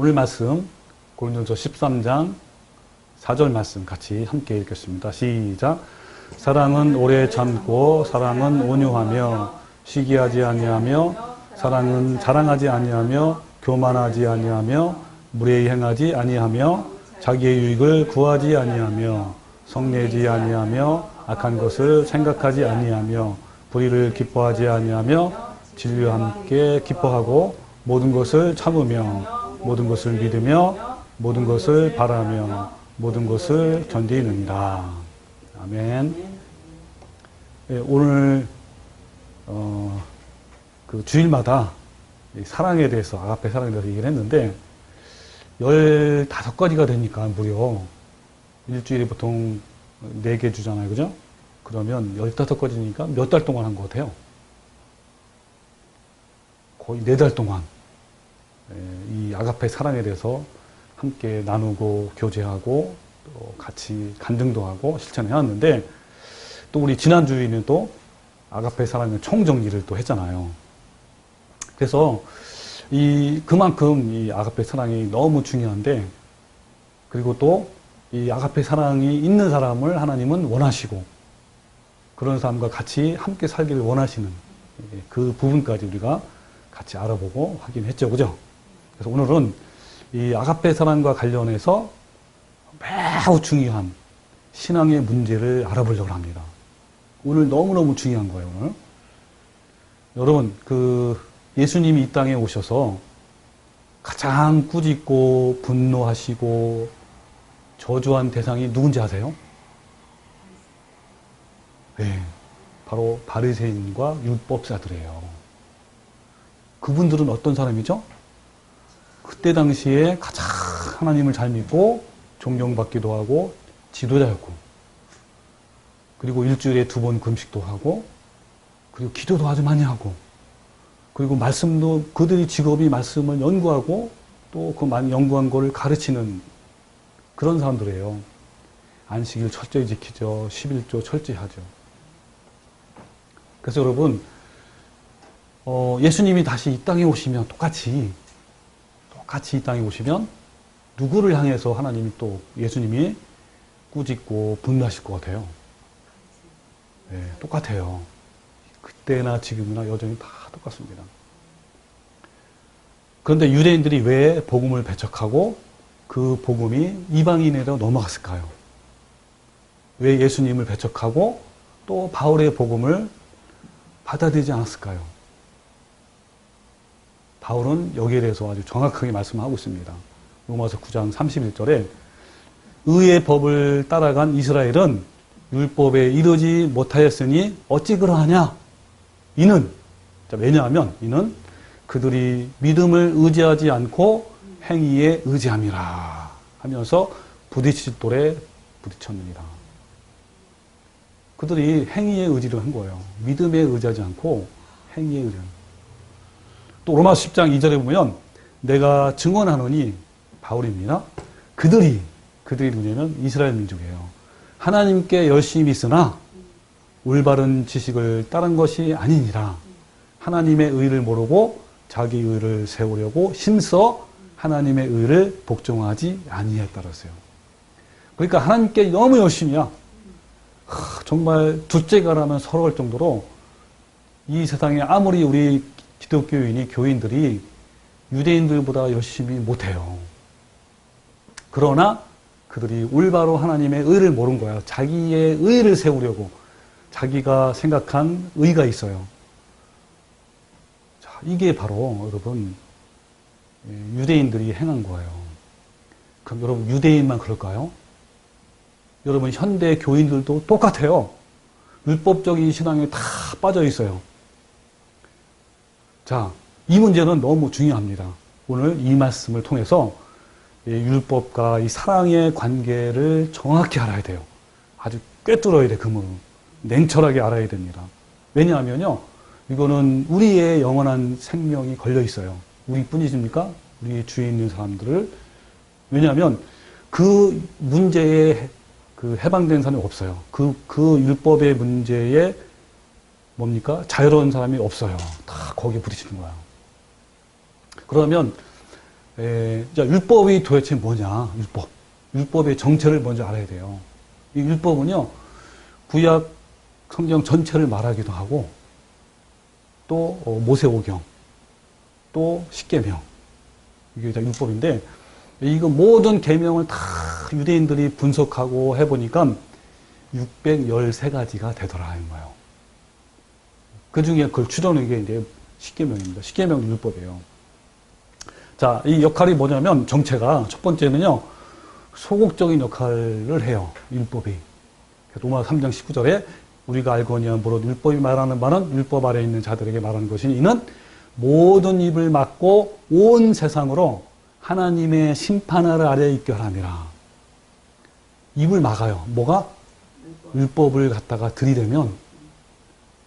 오늘 말씀 고린도서 13장 4절 말씀 같이 함께 읽겠습니다. 시작. 사랑은 오래 참고 사랑은 온유하며 시기하지 아니하며 사랑은 자랑하지 아니하며 교만하지 아니하며 무례히 행하지 아니하며 자기의 유익을 구하지 아니하며 성내지 아니하며 악한 것을 생각하지 아니하며 불의를 기뻐하지 아니하며 진리와 함께 기뻐하고 모든 것을 참으며 모든 것을 믿으며 모든 것을 바라며 모든 것을 견디느니라. 아멘. 네, 오늘 그 주일마다 사랑에 대해서 아가페 사랑에 대해서 얘기를 했는데 15가지가 되니까 무려 일주일에 보통 4개 주잖아요. 그죠? 그러면 15가지니까 몇 달 동안 한 것 같아요? 거의 4달 동안 이 아가페 사랑에 대해서 함께 나누고 교제하고 또 같이 간증도 하고 실천해 왔는데 또 우리 지난주에는 또 아가페 사랑의 총정리를 또 했잖아요. 그래서 그만큼 이 아가페 사랑이 너무 중요한데 그리고 또 이 아가페 사랑이 있는 사람을 하나님은 원하시고 그런 사람과 같이 함께 살기를 원하시는 그 부분까지 우리가 같이 알아보고 확인했죠. 그죠? 그래서 오늘은 이 아가페 사랑과 관련해서 매우 중요한 신앙의 문제를 알아보려고 합니다. 오늘 너무너무 중요한 거예요, 오늘. 여러분, 예수님이 이 땅에 오셔서 가장 꾸짖고 분노하시고 저주한 대상이 누군지 아세요? 네, 바로 바리새인과 율법사들이에요. 그분들은 어떤 사람이죠? 그때 당시에 가장 하나님을 잘 믿고 존경받기도 하고 지도자였고 그리고 일주일에 2번 금식도 하고 그리고 기도도 아주 많이 하고 그리고 말씀도 그들이 직업이 말씀을 연구하고 또 그 많이 연구한 거를 가르치는 그런 사람들이에요. 안식일 철저히 지키죠. 11조 철저히 하죠. 그래서 여러분 예수님이 다시 이 땅에 오시면 똑같이 이 땅에 오시면 누구를 향해서 하나님이 또 예수님이 꾸짖고 분노하실 것 같아요? 네, 똑같아요. 그때나 지금이나 여전히 다 똑같습니다. 그런데 유대인들이 왜 복음을 배척하고 그 복음이 이방인에로 넘어갔을까요? 왜 예수님을 배척하고 또 바울의 복음을 받아들이지 않았을까요? 바울은 여기에 대해서 아주 정확하게 말씀하고 있습니다. 로마서 9장 31절에 의의 법을 따라간 이스라엘은 율법에 이르지 못하였으니 어찌 그러하냐? 왜냐하면 이는 그들이 믿음을 의지하지 않고 행위에 의지함이라 하면서 부딪힐 돌에 부딪혔느니라. 그들이 행위에 의지를 한 거예요. 믿음에 의지하지 않고 행위에 의지하는. 또 로마서 10장 2절에 보면 내가 증언하노니 바울입니다. 그들이 누구냐면 이스라엘 민족이에요. 하나님께 열심히 있으나 올바른 지식을 따른 것이 아니니라. 하나님의 의를 모르고 자기 의를 세우려고 힘써 하나님의 의를 복종하지 아니했다라서요. 그러니까 하나님께 너무 열심히야. 정말 둘째가라면 서러울 정도로 이 세상에 아무리 우리 기독교인이 교인들이 유대인들보다 열심히 못해요. 그러나 그들이 올바로 하나님의 의를 모른 거야. 자기의 의를 세우려고 자기가 생각한 의가 있어요. 자, 이게 바로 여러분 유대인들이 행한 거예요. 그럼 여러분 유대인만 그럴까요? 여러분 현대 교인들도 똑같아요. 율법적인 신앙에 다 빠져 있어요. 자, 이 문제는 너무 중요합니다. 오늘 이 말씀을 통해서 율법과 이 사랑의 관계를 정확히 알아야 돼요. 아주 꿰뚫어야 돼, 그물을. 냉철하게 알아야 됩니다. 왜냐하면요, 이거는 우리의 영원한 생명이 걸려 있어요. 우리뿐이십니까? 우리 주위에 있는 사람들을. 왜냐하면 그 문제에 해방된 사람이 없어요. 그 율법의 문제에 뭡니까? 자유로운 사람이 없어요. 다 거기에 부딪히는 거야. 그러면 자, 율법이 도대체 뭐냐? 율법. 율법의 정체를 먼저 알아야 돼요. 이 율법은요, 구약 성경 전체를 말하기도 하고, 또 모세오경, 또 십계명, 이게 다 율법인데, 이거 모든 계명을 다 유대인들이 분석하고 해보니까 613가지가 되더라, 이 거예요. 그 중에 그걸 추려놓은 게 이제 십계명입니다. 십계명 율법이에요. 자, 이 역할이 뭐냐면, 정체가, 첫 번째는요, 소극적인 역할을 해요, 율법이. 로마 3장 19절에 우리가 알거니와 무릇 율법이 말하는 바는 율법 아래에 있는 자들에게 말하는 것이니 이는 모든 입을 막고 온 세상으로 하나님의 심판 아래에 있게 하람이라. 입을 막아요. 뭐가? 율법을 갖다가 들이대면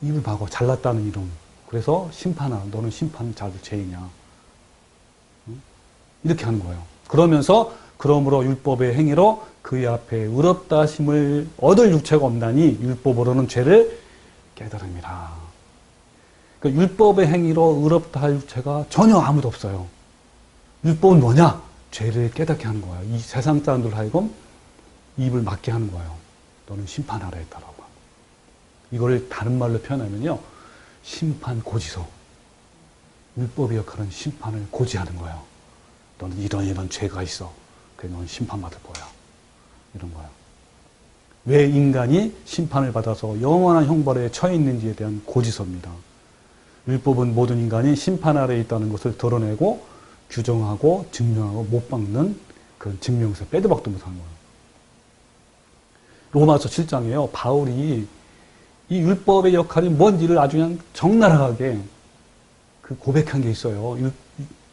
입을 막아. 잘났다는 이름. 그래서 심판하라. 너는 심판자도 죄이냐. 이렇게 하는 거예요. 그러면서 그러므로 율법의 행위로 그의 앞에 의롭다 하심을 얻을 육체가 없나니 율법으로는 죄를 깨달음이라. 그러니까 율법의 행위로 의롭다 할 육체가 전혀 아무도 없어요. 율법은 뭐냐? 죄를 깨닫게 하는 거예요. 이 세상 사람들 하여금 입을 막게 하는 거예요. 너는 심판하라 했다라고. 이거를 다른 말로 표현하면요, 심판 고지서. 율법의 역할은 심판을 고지하는 거예요. 너는 이런 죄가 있어. 그래, 너는 심판받을 거야. 이런 거야. 왜 인간이 심판을 받아서 영원한 형벌에 처해 있는지에 대한 고지서입니다. 율법은 모든 인간이 심판 아래에 있다는 것을 드러내고 규정하고 증명하고 못 박는 그런 증명서, 빼도 박도 못하는 거예요. 로마서 7장에요. 바울이 이 율법의 역할이 뭔지를 아주 그냥 적나라하게 그 고백한 게 있어요.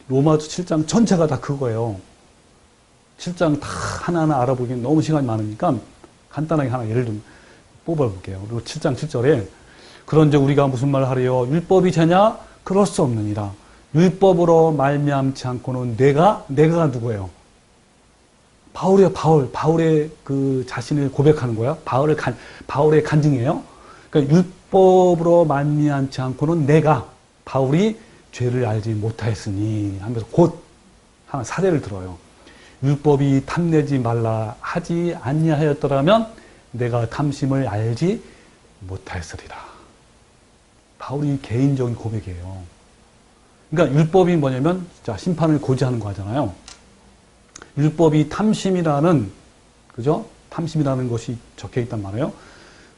로마서 7장 전체가 다 그거예요. 7장 다 하나하나 알아보기엔 너무 시간이 많으니까 간단하게 하나 예를 좀 뽑아볼게요. 그리고 7장 7절에 그런즉 우리가 무슨 말을 하리요? 율법이 죄냐? 그럴 수 없느니라. 율법으로 말미암지 않고는 내가 누구예요? 바울이요, 바울의 그 자신을 고백하는 거야. 바울의 간증이에요. 그러니까 율법으로 말미암지 않고는 바울이 죄를 알지 못하였으니 하면서 곧 하나 사례를 들어요. 율법이 탐내지 말라 하지 아니하였더라면 내가 탐심을 알지 못하였으리라. 바울이 개인적인 고백이에요. 그러니까 율법이 뭐냐면 자, 심판을 고지하는 거 하잖아요. 율법이 탐심이라는, 그죠? 탐심이라는 것이 적혀 있단 말이에요.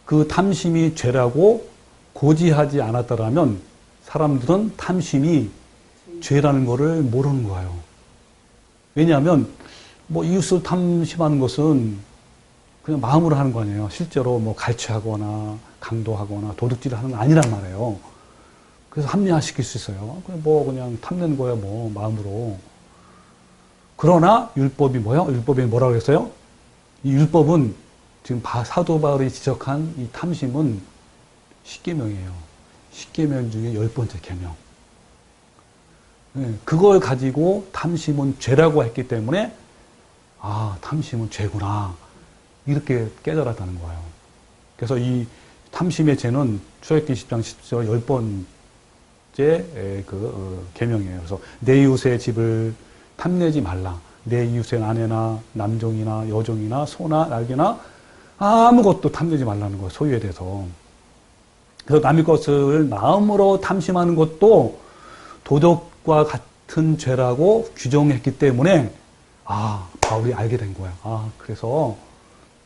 그 탐심이 죄라고 고지하지 않았더라면 사람들은 탐심이 죄라는 것을 모르는 거예요. 왜냐하면 뭐 이웃을 탐심하는 것은 그냥 마음으로 하는 거 아니에요. 실제로 뭐 갈취하거나 강도하거나 도둑질을 하는 건 아니란 말이에요. 그래서 합리화시킬 수 있어요. 그냥 탐내는 거야, 뭐 마음으로. 그러나 율법이 뭐예요? 율법이 뭐라고 했어요? 이 율법은 지금 사도 바울이 지적한 이 탐심은 십계명이에요. 십계명 중에 10번째 계명. 그걸 가지고 탐심은 죄라고 했기 때문에 탐심은 죄구나. 이렇게 깨달았다는 거예요. 그래서 이 탐심의 죄는 출애굽기 10장 10절 10번째 계명이에요. 그래서 내 이웃의 집을 탐내지 말라. 내 이웃의 아내나 남종이나 여종이나 소나 날개나 아무것도 탐내지 말라는 거예요. 소유에 대해서. 그래서 남의 것을 마음으로 탐심하는 것도 도덕과 같은 죄라고 규정했기 때문에 바울이 알게 된 거야. 그래서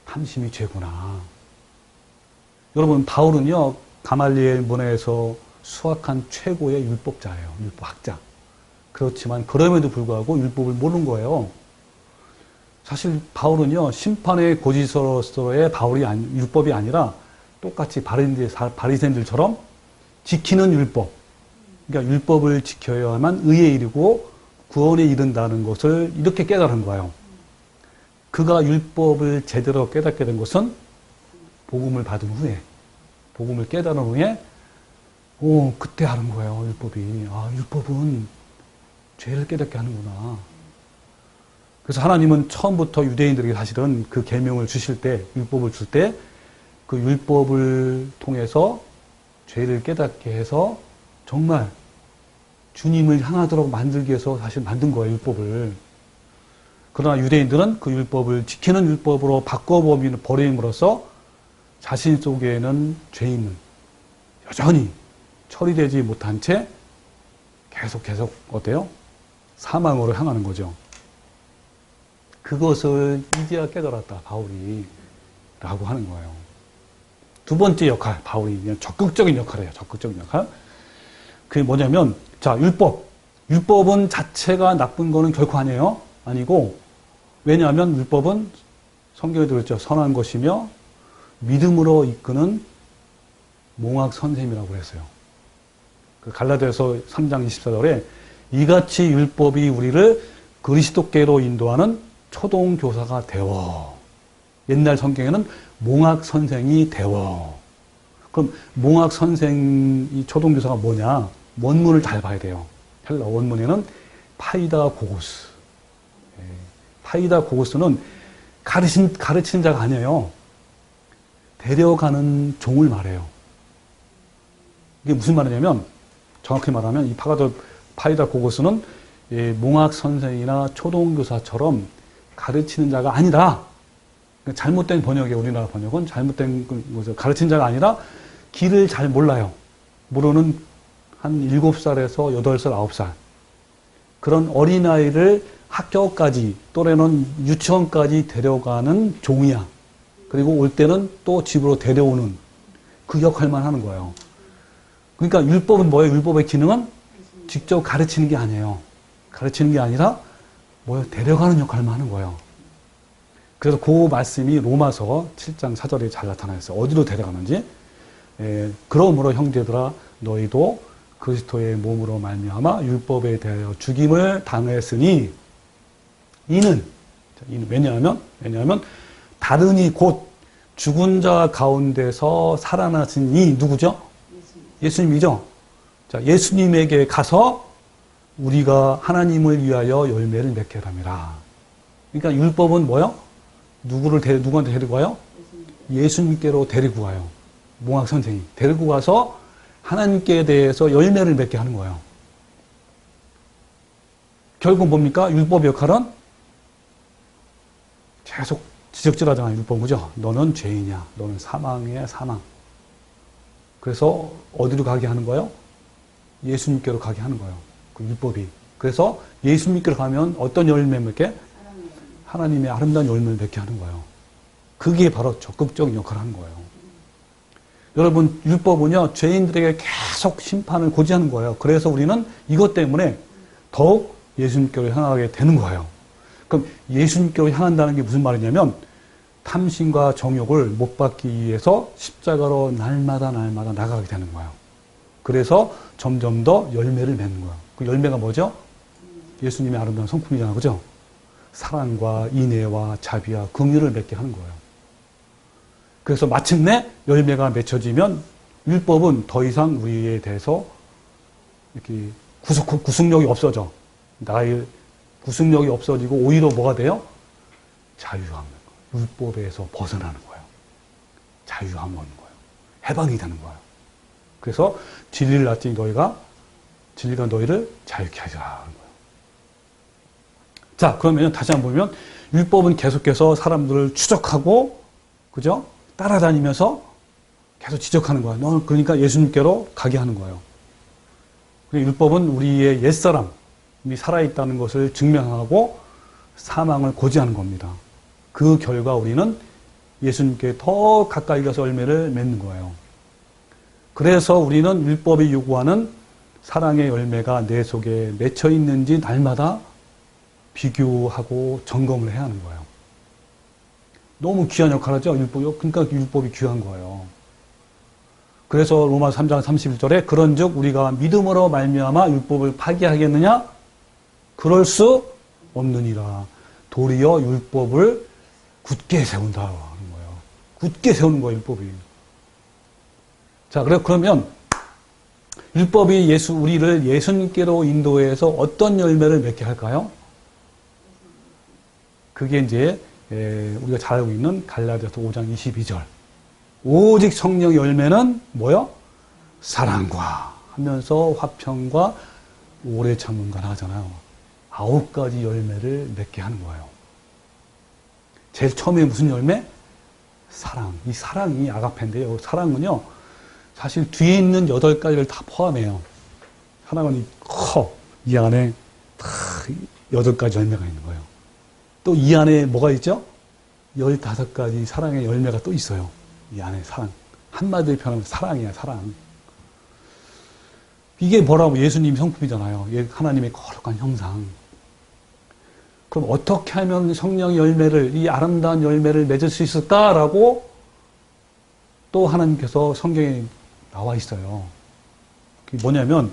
탐심이 죄구나. 여러분, 바울은요, 가말리엘 문화에서 수학한 최고의 율법자예요. 율법학자. 그렇지만 그럼에도 불구하고 율법을 모르는 거예요. 사실 바울은요, 심판의 고지서로서의 율법이 아니라 똑같이 바리새인들처럼 지키는 율법. 그러니까 율법을 지켜야만 의에 이르고 구원에 이른다는 것을 이렇게 깨달은 거예요. 그가 율법을 제대로 깨닫게 된 것은 복음을 받은 후에, 복음을 깨달은 후에, 그때 하는 거예요, 율법이. 율법은 죄를 깨닫게 하는구나. 그래서 하나님은 처음부터 유대인들에게 사실은 그 계명을 주실 때, 율법을 줄 때, 그 율법을 통해서 죄를 깨닫게 해서 정말 주님을 향하도록 만들기 위해서 사실 만든 거예요, 율법을. 그러나 유대인들은 그 율법을 지키는 율법으로 바꿔버림으로써 자신 속에는 죄인은 여전히 처리되지 못한 채 계속 어때요? 사망으로 향하는 거죠. 그것을 이제야 깨달았다, 바울이. 라고 하는 거예요. 두 번째 역할, 바울이 그냥 적극적인 역할이에요. 적극적인 역할. 그게 뭐냐면, 자, 율법. 율법은 자체가 나쁜 거는 결코 아니에요. 아니고, 왜냐하면 율법은 성경에 들었죠. 선한 것이며 믿음으로 이끄는 몽학 선생이라고 했어요. 그 갈라디아서 3장 24절에 이같이 율법이 우리를 그리스도께로 인도하는 초동교사가 되어. 옛날 성경에는 몽학 선생이 되어. 그럼 몽학 선생, 이 초동교사가 뭐냐? 원문을 잘 봐야 돼요. 헬라 원문에는 파이다 고고스. 파이다 고고스는 가르치는 자가 아니에요. 데려가는 종을 말해요. 이게 무슨 말이냐면, 정확히 말하면 이 파이다 고고스는 몽학 선생이나 초동교사처럼 가르치는 자가 아니라, 잘못된 번역이에요. 우리나라 번역은 잘못된 가르치는 자가 아니라 길을 잘 몰라요. 모르는 한 7살에서 8살, 9살 그런 어린아이를 학교까지 또래는 유치원까지 데려가는 종이야. 그리고 올 때는 또 집으로 데려오는 그 역할만 하는 거예요. 그러니까 율법은 뭐예요? 율법의 기능은 직접 가르치는 게 아니에요. 가르치는 게 아니라 뭐예요? 데려가는 역할만 하는 거예요. 그래서 그 말씀이 로마서 7장 4절에 잘 나타나 있어요. 어디로 데려가는지. 그러므로 형제들아 너희도 그리스도의 몸으로 말미암아 율법에 대하여 죽임을 당했으니 이는 왜냐하면 다른 이 곧 죽은 자 가운데서 살아나신 이 누구죠? 예수님이죠. 자, 예수님에게 가서 우리가 하나님을 위하여 열매를 맺게 합니다. 그러니까 율법은 뭐요? 누구한테 데리고 가요? 예수님께로 데리고 가요. 몽학 선생이 데리고 가서 하나님께 대해서 열매를 맺게 하는 거예요. 결국 뭡니까? 율법의 역할은 계속 지적질하잖아요. 율법, 그죠? 너는 죄인이야. 너는 사망이야, 사망. 그래서 어디로 가게 하는 거예요? 예수님께로 가게 하는 거예요. 그 율법이. 그래서 예수님께로 가면 어떤 열매 맺게? 하나님의 아름다운 열매를 맺게 하는 거예요. 그게 바로 적극적인 역할을 하는 거예요. 여러분, 율법은요, 죄인들에게 계속 심판을 고지하는 거예요. 그래서 우리는 이것 때문에 더욱 예수님께로 향하게 되는 거예요. 그럼 예수님께로 향한다는 게 무슨 말이냐면, 탐심과 정욕을 못 받기 위해서 십자가로 날마다 나가게 되는 거예요. 그래서 점점 더 열매를 맺는 거예요. 그 열매가 뭐죠? 예수님의 아름다운 성품이잖아요. 그죠? 사랑과 인애와 자비와 긍휼을 맺게 하는 거예요. 그래서 마침내 열매가 맺혀지면 율법은 더 이상 우리에 대해서 이렇게 구속력이 없어져. 나의 구속력이 없어지고 오히려 뭐가 돼요? 자유함. 율법에서 벗어나는 거예요. 자유함 얻는 거예요. 해방이 되는 거예요. 그래서 진리를 알지 진리가 너희를 자유케 하리라 하는 거예요. 자, 그러면 다시 한번 보면 율법은 계속해서 사람들을 추적하고, 그죠? 따라다니면서 계속 지적하는 거야. 너 그러니까 예수님께로 가게 하는 거예요. 율법은 우리의 옛사람이 살아있다는 것을 증명하고 사망을 고지하는 겁니다. 그 결과 우리는 예수님께 더 가까이 가서 열매를 맺는 거예요. 그래서 우리는 율법이 요구하는 사랑의 열매가 내 속에 맺혀 있는지 날마다 비교하고 점검을 해야 하는 거예요. 너무 귀한 역할을 하죠, 율법이. 그러니까 율법이 귀한 거예요. 그래서 로마서 3장 31절에 그런즉 우리가 믿음으로 말미암아 율법을 파기하겠느냐? 그럴 수 없느니라. 도리어 율법을 굳게 세운다 하는 거예요. 굳게 세우는 거예요, 율법이. 자, 그러면 율법이 우리를 예수님께로 인도해서 어떤 열매를 맺게 할까요? 그게 이제 우리가 잘 알고 있는 갈라디아서 5장 22절. 오직 성령의 열매는 뭐요? 사랑과 하면서 화평과 오래 참는 건 하잖아요. 9가지 열매를 맺게 하는 거예요. 제일 처음에 무슨 열매? 사랑. 이 사랑이 아가페인데요. 사랑은요, 사실 뒤에 있는 8가지를 다 포함해요. 사랑은 이 안에 다 8가지 열매가 있는 거예요. 또 이 안에 뭐가 있죠? 15가지 사랑의 열매가 또 있어요. 이 안에 사랑. 한마디로 표현하면 사랑이야, 사랑. 이게 뭐라고? 예수님 성품이잖아요. 하나님의 거룩한 형상. 그럼 어떻게 하면 성령의 열매를, 이 아름다운 열매를 맺을 수 있을까라고 또 하나님께서 성경에 나와 있어요. 그게 뭐냐면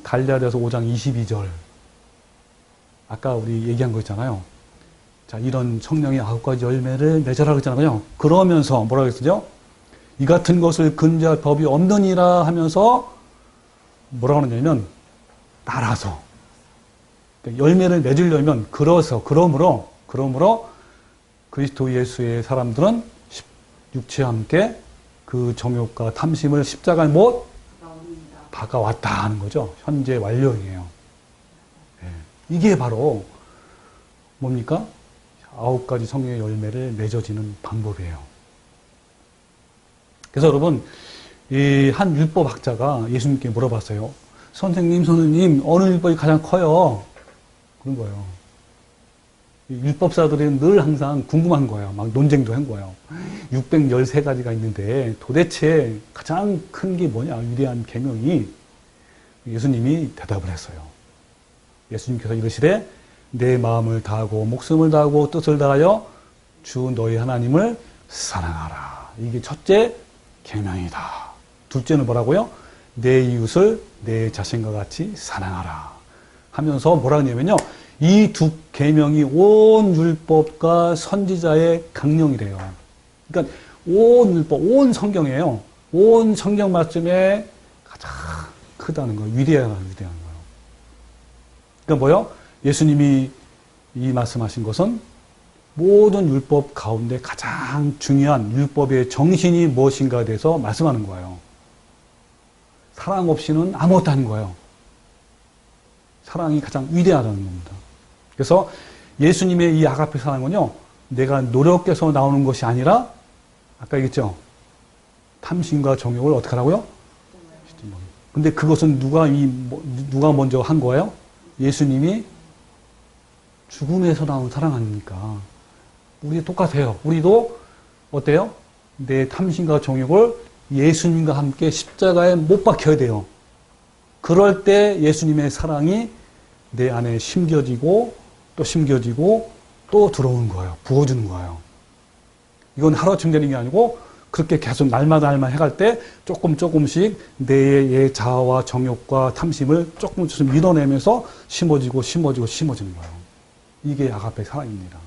갈라디아서 5장 22절. 아까 우리 얘기한 거 있잖아요. 자, 이런 성령의 9가지 열매를 맺으라 그랬잖아요. 그러면서 뭐라고 했죠? 이 같은 것을 근저할 법이 없느니라 하면서 뭐라고 하느냐면 따라서 열매를 맺으려면 그러므로 그리스도 예수의 사람들은 육체와 함께 그 정욕과 탐심을 십자가에 못 박아왔다 하는 거죠. 현재 완료이에요. 네. 이게 바로 뭡니까? 9가지 성령의 열매를 맺어지는 방법이에요. 그래서 여러분, 이 한 율법학자가 예수님께 물어봤어요. 선생님, 어느 율법이 가장 커요? 그런 거예요. 율법사들은 늘 항상 궁금한 거예요. 막 논쟁도 한 거예요. 613가지가 있는데 도대체 가장 큰 게 뭐냐? 위대한 계명이 예수님이 대답을 했어요. 예수님께서 이르시되 내 마음을 다하고 목숨을 다하고 뜻을 다하여 주 너희 하나님을 사랑하라. 이게 첫째 계명이다. 둘째는 뭐라고요? 내 이웃을 내 자신과 같이 사랑하라 하면서 뭐라 하냐면요, 이 두 계명이 온 율법과 선지자의 강령이래요. 그러니까 온 율법, 온 성경이에요. 온 성경 말씀에 가장 크다는 거예요. 위대한 거예요. 그러니까 뭐요? 예수님이 이 말씀하신 것은 모든 율법 가운데 가장 중요한 율법의 정신이 무엇인가에 대해서 말씀하는 거예요. 사랑 없이는 아무것도 아닌 거예요. 사랑이 가장 위대하다는 겁니다. 그래서 예수님의 이 아가페 사랑은요, 내가 노력해서 나오는 것이 아니라 아까 얘기했죠. 탐심과 정욕을 어떻게 하라고요? 근데 그것은 누가 먼저 한 거예요? 예수님이 죽음에서 나온 사랑 아닙니까? 우리 똑같아요. 우리도 어때요? 내 탐심과 정욕을 예수님과 함께 십자가에 못 박혀야 돼요. 그럴 때 예수님의 사랑이 내 안에 심겨지고 또 들어오는 거예요. 부어주는 거예요. 이건 하루아침 되는 게 아니고 그렇게 계속 날마다 해갈 때 조금씩 내 자아와 정욕과 탐심을 조금씩 밀어내면서 심어지는 거예요. 이게 아가페 사랑입니다.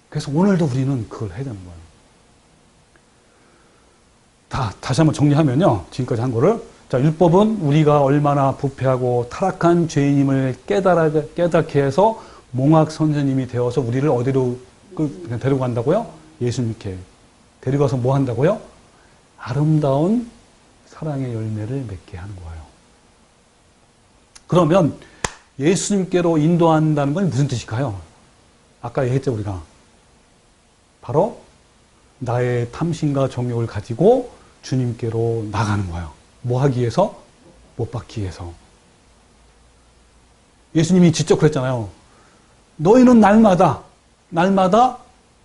그래서 오늘도 우리는 그걸 해야 되는 거예요. 다시 한번 정리하면요. 지금까지 한 거를. 자, 율법은 우리가 얼마나 부패하고 타락한 죄인임을 깨닫게 해서 몽학 선생님이 되어서 우리를 어디로 데리고 간다고요? 예수님께. 데리고 가서 뭐 한다고요? 아름다운 사랑의 열매를 맺게 하는 거예요. 그러면 예수님께로 인도한다는 건 무슨 뜻일까요? 아까 얘기했죠, 우리가. 바로 나의 탐심과 정욕을 가지고 주님께로 나가는 거예요. 뭐 하기 위해서? 못 박기 위해서. 예수님이 직접 그랬잖아요. 너희는 날마다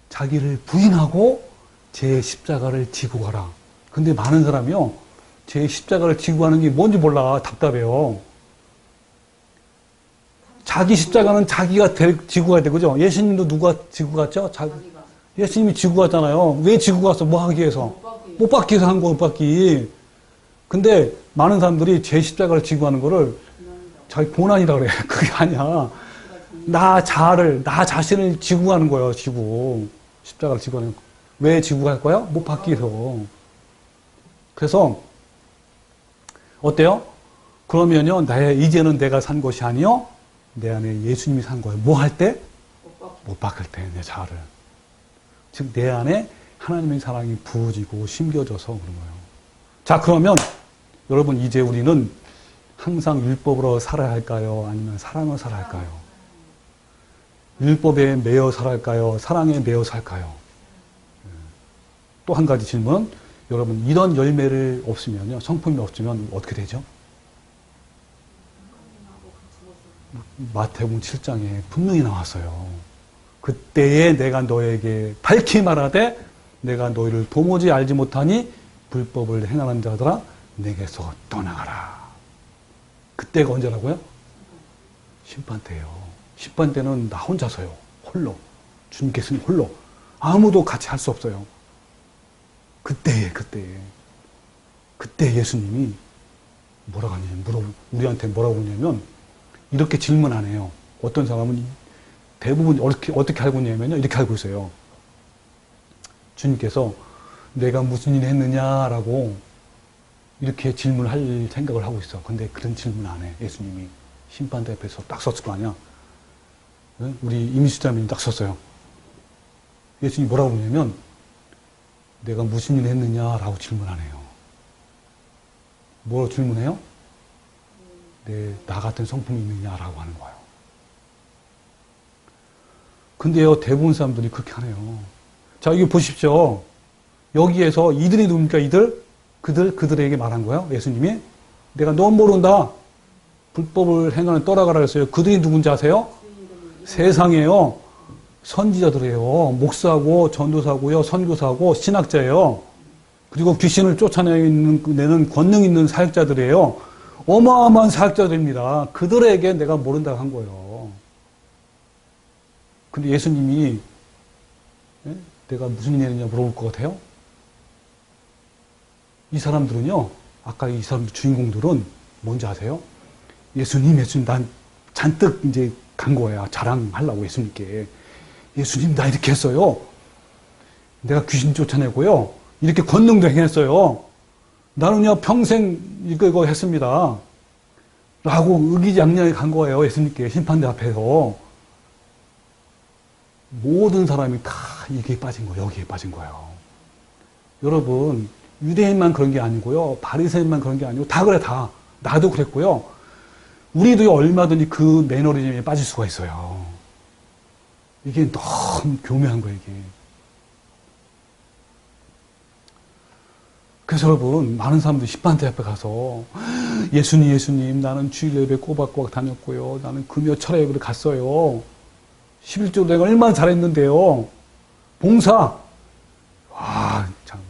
자기를 부인하고 제 십자가를 지고 가라. 근데 많은 사람이요, 제 십자가를 지고 가는 게 뭔지 몰라. 답답해요. 자기 십자가는 자기가 지고 가야 돼. 그죠? 예수님도 누가 지고 갔죠? 예수님이 지고 갔잖아요. 왜 지고 갔어? 뭐 하기 위해서? 못 박기 위해서 한 거, 못 박기. 근데 많은 사람들이 제 십자가를 지고 가는 거를 자기 고난이라 그래. 그게 아니야. 나 자신을 지고 가는 거예요. 십자가를 지고 가는 거. 왜 지고 갈 거야? 못 박기 위해서. 그래서 어때요? 그러면요, 이제는 내가 산 것이 아니요, 내 안에 예수님이 산 거예요. 뭐 할 때? 못 박을 때, 내 자아를. 즉, 내 안에 하나님의 사랑이 부어지고 심겨져서 그런 거예요. 자, 그러면 여러분, 이제 우리는 항상 율법으로 살아야 할까요? 아니면 사랑으로 살아야 할까요? 율법에 매여 살아야 할까요? 사랑에 매여 살까요? 또 한 가지 질문. 여러분, 이런 열매를 없으면요, 성품이 없으면 어떻게 되죠? 마태복음 7장에 분명히 나왔어요. 그때에 내가 너에게 밝히 말하되 내가 너희를 도무지 알지 못하니 불법을 행하는 자들아 내게서 떠나가라. 그때가 언제라고요? 심판 때예요. 심판 때는 나 혼자서요. 홀로. 주님께서는 홀로. 아무도 같이 할 수 없어요. 그때 예수님이 우리한테 뭐라고 하냐면 이렇게 질문 안 해요. 어떤 사람은 대부분 어떻게 알고 있냐면요. 이렇게 알고 있어요. 주님께서 내가 무슨 일을 했느냐라고 이렇게 질문할 생각을 하고 있어. 근데 그런 질문 안 해. 예수님이 심판대 앞에서 딱 섰을 거 아니야. 우리 임수자님이 딱 섰어요. 예수님이 뭐라고 하냐면 내가 무슨 일을 했느냐라고 질문 안 해요. 뭐라고 질문해요? 나 같은 성품이 있느냐라고 하는 거예요. 근데요, 대부분 사람들이 그렇게 하네요. 자, 이거 보십시오. 여기에서 이들이 누굽니까? 그들에게 말한 거예요. 예수님이. 내가 너무 모른다. 불법을 행하는 떠나가라 했어요. 그들이 누군지 아세요? 세상에요. 선지자들이에요. 목사고, 전도사고요, 선교사고, 신학자예요. 그리고 귀신을 쫓아내는 권능 있는 사역자들이에요. 어마어마한 사역자들입니다. 그들에게 내가 모른다고 한 거예요. 근데 예수님이 내가 무슨 일 했느냐 물어볼 것 같아요? 이 사람들은요, 아까 이 사람 주인공들은 뭔지 아세요? 예수님, 난 잔뜩 이제 간 거야. 자랑하려고 예수님께. 예수님, 나 이렇게 했어요. 내가 귀신 쫓아내고요. 이렇게 권능도 행했어요. 나는요, 평생 이거 했습니다. 라고 의기양양하게 간 거예요. 예수님께 심판대 앞에서. 모든 사람이 다 이게 빠진 거예요. 여기에 빠진 거예요. 여러분, 유대인만 그런 게 아니고요. 바리새인만 그런 게 아니고 다 그래, 다. 나도 그랬고요. 우리도 얼마든지 그 매너리즘에 빠질 수가 있어요. 이게 너무 교묘한 거예요, 이게. 그래서 여러분, 많은 사람들이 심판대 앞에 가서 예수님, 나는 주일 예배 꼬박꼬박 다녔고요. 나는 금요 철야 예배를 갔어요. 11조 내가 얼마나 잘했는데요. 봉사. 와, 참.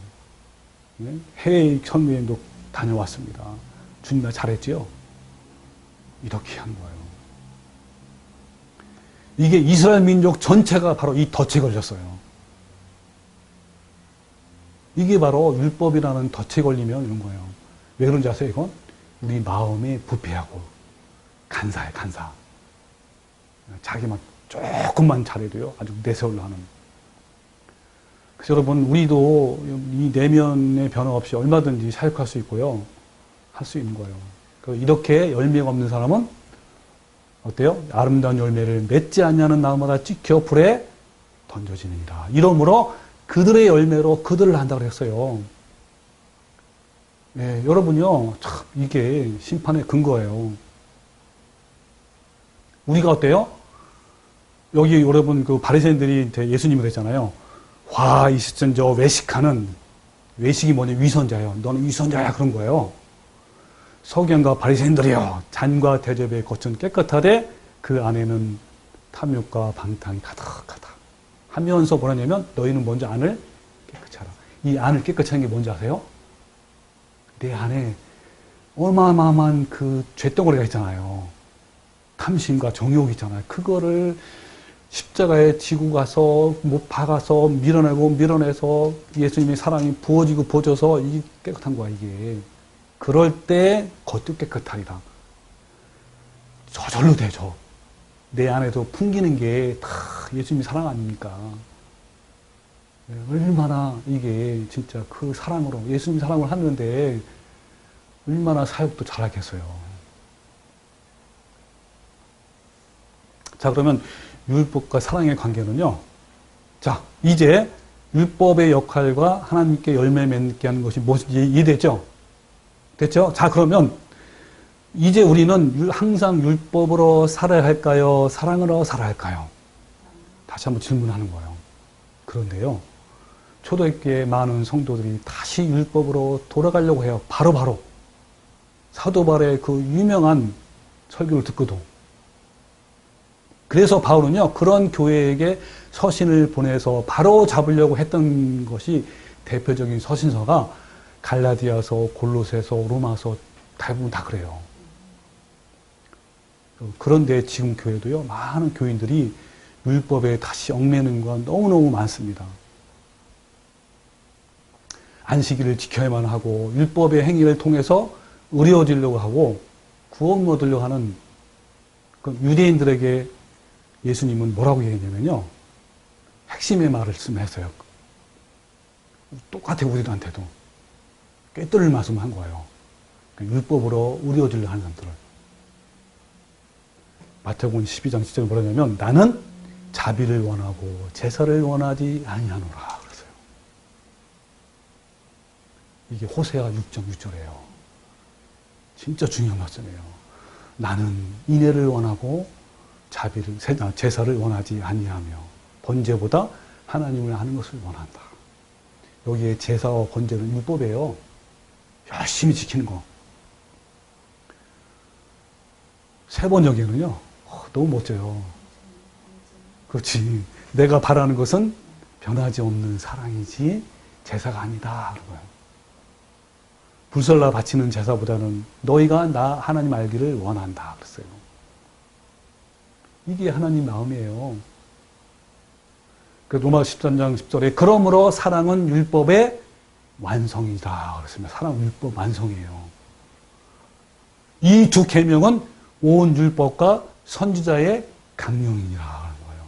해외 선교행도 다녀왔습니다. 주님 나 잘했지요? 이렇게 한 거예요. 이게 이스라엘 민족 전체가 바로 이 덫에 걸렸어요. 이게 바로 율법이라는 덫에 걸리면 이런 거예요. 왜 그런지 아세요, 이건? 우리 마음이 부패하고 간사해, 간사. 자기만 조금만 잘해도요, 아주 내세울로 하는. 그래서 여러분, 우리도 이 내면의 변화 없이 얼마든지 사역할 수 있고요, 할 수 있는 거예요. 이렇게 열매가 없는 사람은 어때요? 아름다운 열매를 맺지 않냐는 나무마다 찍혀 불에 던져지느니라. 이러므로 그들의 열매로 그들을 한다고 했어요. 예, 여러분요, 참 이게 심판의 근거예요. 우리가 어때요? 여기 여러분 그 바리새인들이 예수님을 했잖아요. 화 있을전저 외식하는, 외식이 뭐냐, 위선자예요. 너는 위선자야, 그런 거예요. 서기관과 바리새인들이여, 잔과 대접의 겉은 깨끗하되 그 안에는 탐욕과 방탕이 가득하다 하면서 뭐라냐면 너희는 먼저 안을 깨끗이 하라. 이 안을 깨끗이 하는 게 뭔지 아세요? 내 안에 어마어마한 그 죄덩어리가 있잖아요. 탐심과 정욕이 있잖아요. 그거를 십자가에 지고 가서 못 박아서 밀어내서 예수님의 사랑이 부어지고 부어져서 이게 깨끗한 거야, 이게. 그럴 때 겉도 깨끗하리라. 저절로 되죠. 내 안에서 풍기는 게 다 예수님의 사랑 아닙니까? 얼마나 이게 진짜 그 사랑으로, 예수님 사랑을 하는데 얼마나 사역도 잘하겠어요. 자, 그러면 율법과 사랑의 관계는요. 자, 이제 율법의 역할과 하나님께 열매 맺게 하는 것이 무엇인지 이해됐죠? 됐죠? 자, 그러면 이제 우리는 항상 율법으로 살아야 할까요? 사랑으로 살아야 할까요? 다시 한번 질문하는 거예요. 그런데요, 초대교회 많은 성도들이 다시 율법으로 돌아가려고 해요. 바로. 사도 바울의 그 유명한 설교를 듣고도. 그래서 바울은요, 그런 교회에게 서신을 보내서 바로 잡으려고 했던 것이 대표적인 서신서가 갈라디아서, 골로새서, 로마서 대부분 다 그래요. 그런데 지금 교회도요, 많은 교인들이 율법에 다시 얽매는 건 너무너무 많습니다. 안식일을 지켜야만 하고 율법의 행위를 통해서 의로워지려고 하고 구원 얻으려고 하는 그 유대인들에게 예수님은 뭐라고 얘기했냐면요, 핵심의 말씀했어요. 똑같아 우리들한테도 꿰뚫을 말씀한 거예요. 율법으로 의로워지려고 하는 사람들을. 마태복음 12장 10절에 뭐라냐면 나는 자비를 원하고 제사를 원하지 아니하노라 그랬어요. 이게 호세아 6장 6절이에요. 진짜 중요한 말씀이에요. 나는 인애를 원하고 자비를, 제사를 원하지 아니하며 번제보다 하나님을 하는 것을 원한다. 여기에 제사와 번제는 율법이에요. 열심히 지키는 거. 세 번역에는요, 너무 멋져요. 그렇지. 내가 바라는 것은 변하지 없는 사랑이지 제사가 아니다. 그런 거예요. 불설라 바치는 제사보다는 너희가 나 하나님 알기를 원한다. 그랬어요. 이게 하나님 마음이에요. 그 로마 13장 10절에 그러므로 사랑은 율법의 완성이다. 그랬습니다. 사랑은 율법 완성이에요. 이 두 계명은 온 율법과 선지자의 강령이니라 하는 거예요.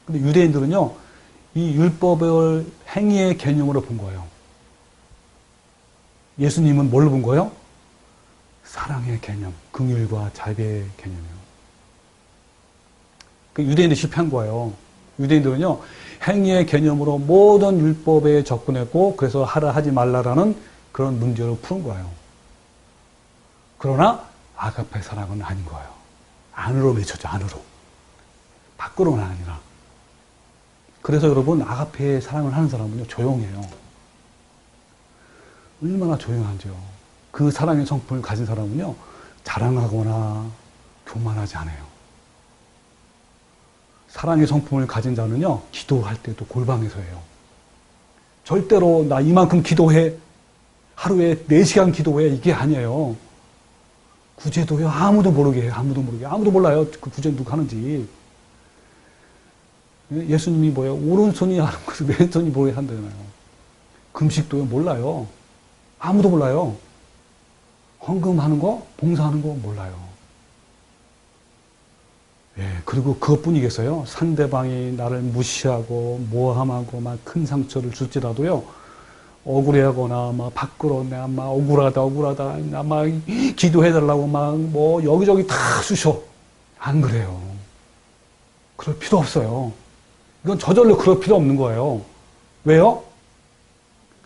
근데 유대인들은요, 이 율법을 행위의 개념으로 본 거예요. 예수님은 뭘로 본 거예요? 사랑의 개념, 긍휼과 자비의 개념이에요. 그 유대인들이 실패한 거예요. 유대인들은요, 행위의 개념으로 모든 율법에 접근했고, 그래서 하라 하지 말라라는 그런 문제를 푸는 거예요. 그러나 아가페 사랑은 아닌 거예요. 안으로 맺혀져, 안으로. 밖으로는 아니라. 그래서 여러분, 아가페의 사랑을 하는 사람은요, 조용해요. 얼마나 조용한지요. 그 사랑의 성품을 가진 사람은요, 자랑하거나 교만하지 않아요. 사랑의 성품을 가진 자는요, 기도할 때도 골방에서 해요. 절대로 나 이만큼 기도해, 하루에 4시간 기도해, 이게 아니에요. 구제도요, 아무도 모르게 해요. 아무도 모르게. 아무도 몰라요. 그 구제 누가 하는지. 예수님이 뭐예요? 오른손이 하는 것을 왼손이 뭐에 한다잖아요. 금식도요, 몰라요. 아무도 몰라요. 헌금하는 거, 봉사하는 거 몰라요. 예, 그리고 그것뿐이겠어요? 상대방이 나를 무시하고 모함하고 막 큰 상처를 줄지라도요, 억울해하거나 막 밖으로 내가 막 억울하다 나 막 기도해달라고 막 뭐 여기저기 다 쑤셔. 안 그래요. 그럴 필요 없어요. 이건 저절로 그럴 필요 없는 거예요. 왜요?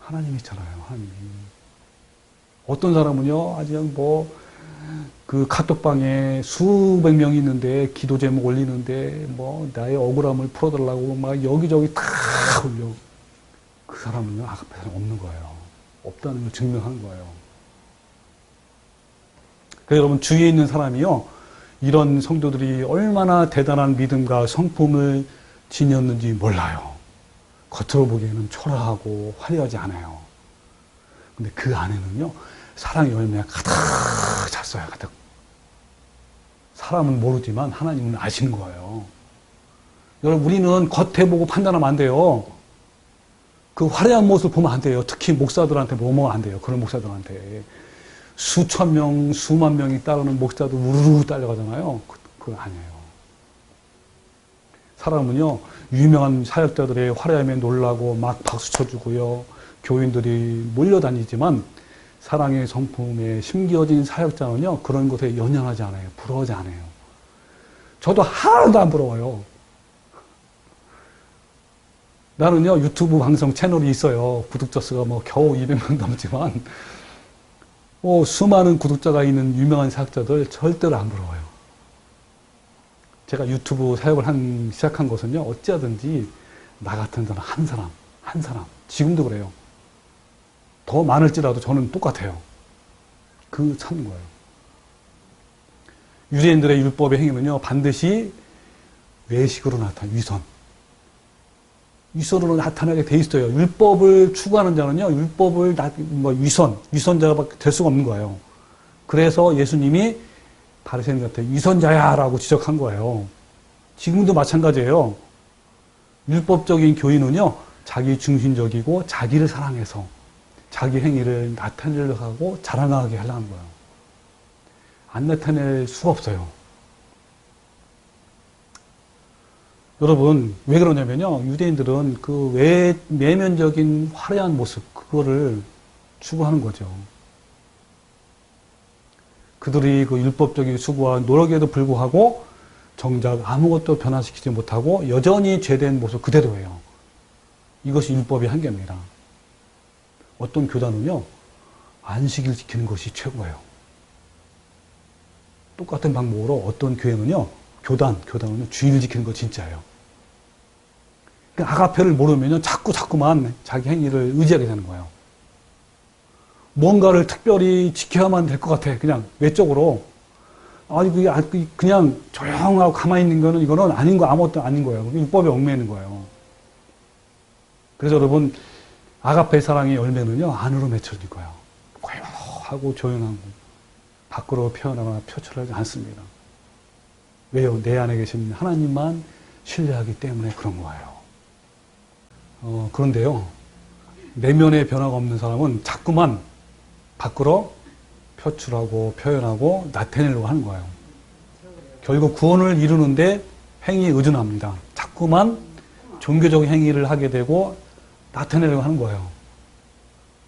하나님이 있잖아요. 하나님이. 어떤 사람은요, 아직 뭐 그 카톡방에 수백 명이 있는데 기도 제목 올리는데 뭐 나의 억울함을 풀어달라고 막 여기저기 다 올려. 그 사람은요, 아가페 사랑 없는 거예요. 없다는 걸 증명하는 거예요. 그래서 여러분, 주위에 있는 사람이요, 이런 성도들이 얼마나 대단한 믿음과 성품을 지녔는지 몰라요. 겉으로 보기에는 초라하고 화려하지 않아요. 근데 그 안에는요, 사랑의 열매가 가득 찼어요, 가득. 사람은 모르지만 하나님은 아시는 거예요. 여러분, 우리는 겉에 보고 판단하면 안 돼요. 그 화려한 모습을 보면 안 돼요. 특히 목사들한테 뭐뭐 안 돼요. 그런 목사들한테. 수천 명, 수만 명이 따르는 목사도 우르르 딸려가잖아요. 그건 아니에요. 사람은요, 유명한 사역자들의 화려함에 놀라고 막 박수 쳐주고요. 교인들이 몰려다니지만 사랑의 성품에 심겨진 사역자는요, 그런 것에 연연하지 않아요. 부러워하지 않아요. 저도 하나도 안 부러워요. 나는요, 유튜브 방송 채널이 있어요. 구독자 수가 뭐 겨우 200명 넘지만, 수많은 구독자가 있는 유명한 사학자들 절대로 안 부러워요. 제가 유튜브 사역을 시작한 것은요, 어찌하든지 나 같은 사람, 한 사람, 지금도 그래요. 더 많을지라도 저는 똑같아요. 찾는 거예요. 유대인들의 율법의 행위는요, 반드시 외식으로 나타나, 위선으로 나타나게 돼 있어요. 율법을 추구하는 자는요, 위선자가 될 수가 없는 거예요. 그래서 예수님이 바리새인들한테 위선자야라고 지적한 거예요. 지금도 마찬가지예요. 율법적인 교인은요, 자기 중심적이고 자기를 사랑해서 자기 행위를 나타내려고 하고 자랑하게 하려는 거예요. 안 나타낼 수가 없어요. 여러분, 왜 그러냐면요, 유대인들은 그 외면적인 화려한 모습, 그거를 추구하는 거죠. 그들이 그 율법적인 수고와 노력에도 불구하고 정작 아무것도 변화시키지 못하고 여전히 죄된 모습 그대로예요. 이것이 율법의 한계입니다. 어떤 교단은요, 안식일 지키는 것이 최고예요. 똑같은 방법으로 어떤 교회는요, 교단은요, 주일 지키는 거 진짜예요. 그러니까 아가페를 모르면요, 자꾸만 자기 행위를 의지하게 되는 거예요. 뭔가를 특별히 지켜야만 될 것 같아. 그냥 외적으로. 그냥 조용하고 가만히 있는 거는, 이거는 아닌 거, 아무것도 아닌 거예요. 율법에 얽매이는 거예요. 그래서 여러분, 아가페 사랑의 열매는요, 안으로 맺혀질 거예요. 고요하고 조용하고, 밖으로 표현하거나 표출하지 않습니다. 왜요? 내 안에 계신 하나님만 신뢰하기 때문에 그런 거예요. 그런데요, 내면의 변화가 없는 사람은 자꾸만 밖으로 표출하고 표현하고 나타내려고 하는 거예요. 결국 구원을 이루는데 행위에 의존합니다. 자꾸만 종교적 행위를 하게 되고 나타내려고 하는 거예요.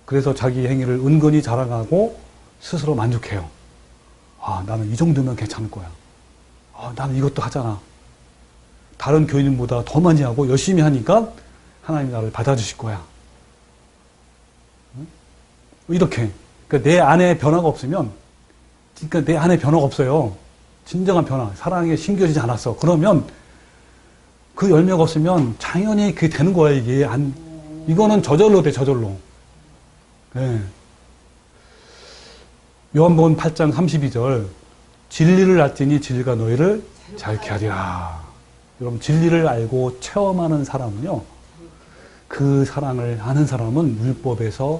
그래서 자기 행위를 은근히 자랑하고 스스로 만족해요. 나는 이 정도면 괜찮을 거야. 나는 이것도 하잖아. 다른 교인보다 더 많이 하고 열심히 하니까 하나님이 나를 받아주실 거야. 이렇게. 그러니까 내 안에 변화가 없으면, 그러니까 내 안에 변화가 없어요. 진정한 변화. 사랑에 심겨지지 않았어. 그러면 그 열매가 없으면 당연히 그게 되는 거야, 이게. 이거는 저절로 돼, 저절로. 네. 요한복음 8장 32절. 진리를 알지니 진리가 너희를 자유케 하리라. 여러분, 진리를 알고 체험하는 사람은요, 그 사랑을 아는 사람은 율법에서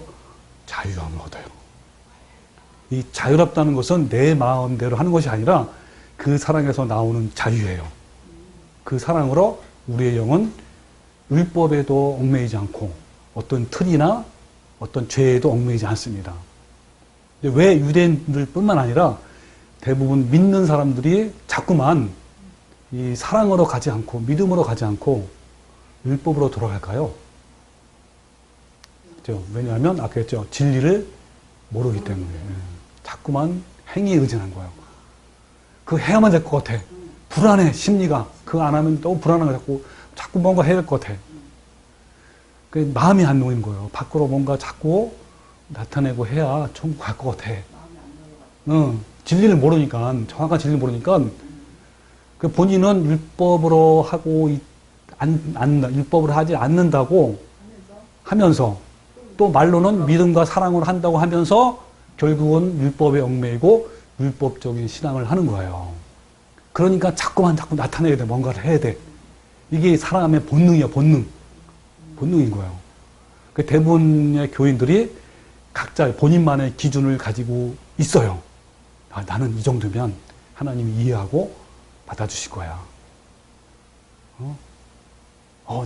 자유함을 얻어요. 이 자유롭다는 것은 내 마음대로 하는 것이 아니라 그 사랑에서 나오는 자유예요. 그 사랑으로 우리의 영은 율법에도 얽매이지 않고 어떤 틀이나 어떤 죄에도 얽매이지 않습니다. 왜 유대인들뿐만 아니라 대부분 믿는 사람들이 자꾸만 이 사랑으로 가지 않고 믿음으로 가지 않고 율법으로 돌아갈까요? 그렇죠? 왜냐하면 아까 했죠. 진리를 모르기 때문에. 자꾸만 행위에 의존한 거예요. 그거 해야만 될 것 같아. 불안해, 심리가. 그거 안 하면 너무 불안하고 자꾸 뭔가 해야 될 것 같아. 그 마음이 안 놓이는 거예요. 밖으로 뭔가 자꾸 나타내고 해야 좀 갈 것 같아. 진리를 모르니까, 정확한 진리를 모르니까, 그 본인은 율법으로 하고, 율법을 하지 않는다고 하면서, 또 말로는 믿음과 사랑으로 한다고 하면서, 결국은 율법에 얽매이고, 율법적인 신앙을 하는 거예요. 그러니까 자꾸 나타내야 돼. 뭔가를 해야 돼. 이게 사람의 본능이야, 본능인 거예요. 그 대부분의 교인들이 각자 본인만의 기준을 가지고 있어요. 나는 이 정도면 하나님이 이해하고 받아주실 거야.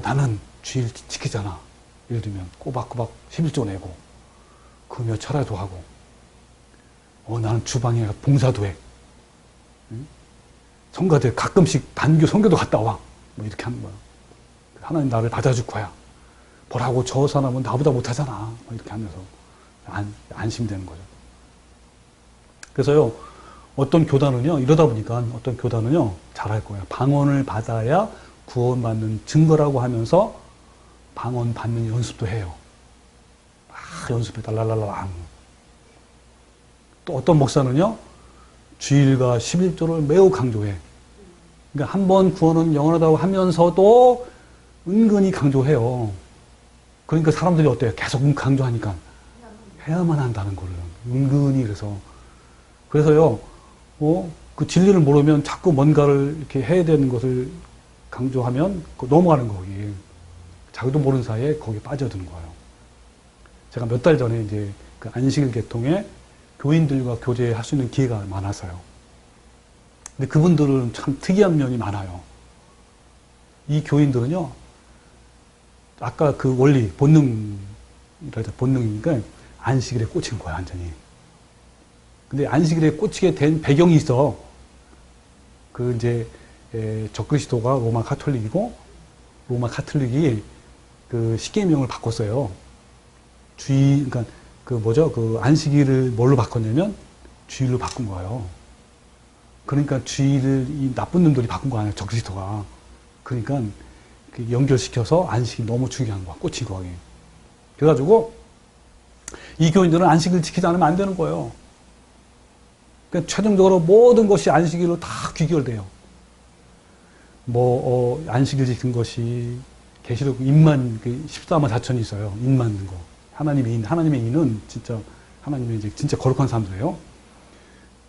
나는 주일 지키잖아. 예를 들면 꼬박꼬박 11조 내고 금요 철야도 하고 나는 주방에 봉사도 해. 성가대 가끔씩 단교 선교도 갔다 와. 뭐 이렇게 하는 거야. 하나님 나를 받아줄 거야. 뭐라고 저 사람은 나보다 못하잖아. 뭐 이렇게 하면서 안심되는 거죠. 그래서요, 어떤 교단은요, 이러다 보니까 어떤 교단은요, 잘할 거예요. 방언을 받아야 구원받는 증거라고 하면서 방언 받는 연습도 해요. 막 연습해, 달랄랄라. 또 어떤 목사는요, 주일과 11조를 매우 강조해. 그러니까 한 번 구원은 영원하다고 하면서도 은근히 강조해요. 그러니까 사람들이 어때요? 계속 강조하니까 해야만 한다는 거를 은근히 그래서요, 그 진리를 모르면 자꾸 뭔가를 이렇게 해야 되는 것을 강조하면 넘어가는 거기. 자기도 모르는 사이에 거기에 빠져드는 거예요. 제가 몇 달 전에 이제 그 안식일 계통에 교인들과 교제할 수 있는 기회가 많았어요. 근데 그분들은 참 특이한 면이 많아요. 이 교인들은요, 아까 그 원리, 본능이니까 안식일에 꽂힌 거야, 완전히. 근데 안식일에 꽂히게 된 배경이 있어. 그 이제, 적그리스도가 로마 카톨릭이고, 로마 카톨릭이 그 십계명을 바꿨어요. 그러니까 그 안식일을 뭘로 바꿨냐면, 주일로 바꾼 거예요. 그러니까 주일을 이 나쁜 놈들이 바꾼 거 아니에요, 적그리스도가. 그러니까 연결시켜서 안식이 너무 중요한 거야, 꽂힌 거야. 그래가지고 이 교인들은 안식을 지키지 않으면 안 되는 거예요. 그러니까 최종적으로 모든 것이 안식일로 다 귀결돼요. 안식일 지킨 것이 계시록 인만 14만 4천이 있어요. 인 만든 거. 하나님의 인은 진짜 하나님의 이제 진짜 거룩한 사람들이에요.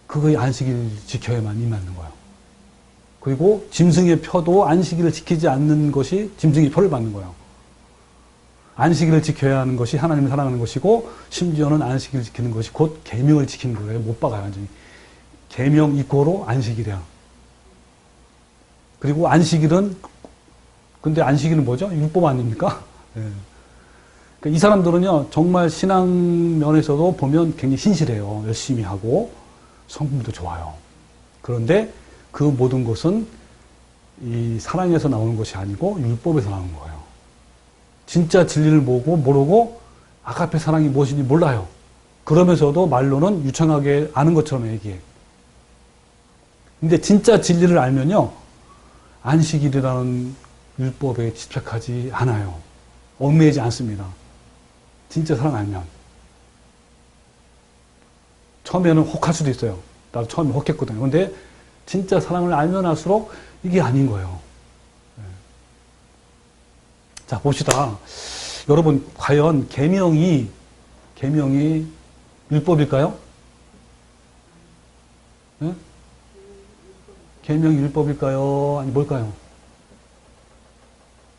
그거의 안식일 지켜야만 인 맞는 거예요. 그리고 짐승의 표도 안식일을 지키지 않는 것이 짐승의 표를 받는 거예요. 안식일을 지켜야 하는 것이 하나님을 사랑하는 것이고, 심지어는 안식일을 지키는 것이 곧 계명을 지키는 거예요. 못 박아요, 완전히. 계명 이꼬로 안식일이야. 그리고 근데 안식일은 뭐죠? 율법 아닙니까? 네. 그러니까 이 사람들은요, 정말 신앙 면에서도 보면 굉장히 신실해요. 열심히 하고, 성품도 좋아요. 그런데 그 모든 것은 이 사랑에서 나오는 것이 아니고 율법에서 나오는 거예요. 진짜 진리를 모르고 아가페 사랑이 무엇인지 몰라요. 그러면서도 말로는 유창하게 아는 것처럼 얘기해. 근데 진짜 진리를 알면요, 안식일이라는 율법에 집착하지 않아요. 얽매이지 않습니다. 진짜 사랑 알면. 처음에는 혹할 수도 있어요. 나도 처음에 혹했거든요. 근데 진짜 사랑을 알면 알수록 이게 아닌 거예요. 자, 봅시다. 여러분, 과연 계명이 율법일까요? 네? 계명이 율법일까요? 아니, 뭘까요?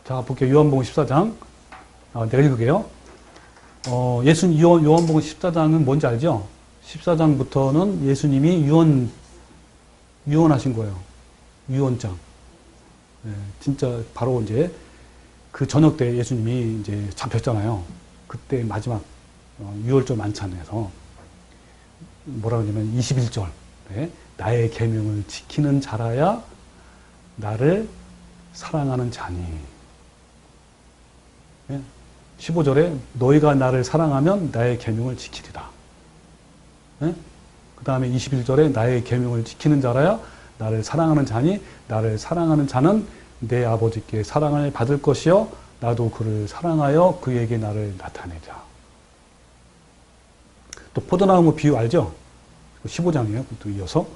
자, 볼게요. 요한복음 14장. 내가 읽을게요. 요한복음 14장은 뭔지 알죠? 14장부터는 예수님이 유언하신 거예요. 유언장. 네, 진짜 바로 이제 그 저녁 때 예수님이 이제 잡혔잖아요. 그때 마지막 유월절 만찬에서 뭐라 그러냐면 21절. 네, 나의 계명을 지키는 자라야 나를 사랑하는 자니. 네, 15절에 너희가 나를 사랑하면 나의 계명을 지키리라. 네? 그 다음에 21절에 나의 계명을 지키는 자라야 나를 사랑하는 자니, 나를 사랑하는 자는 내 아버지께 사랑을 받을 것이요 나도 그를 사랑하여 그에게 나를 나타내자. 또 포도나무 비유 알죠? 15장이에요. 또 이어서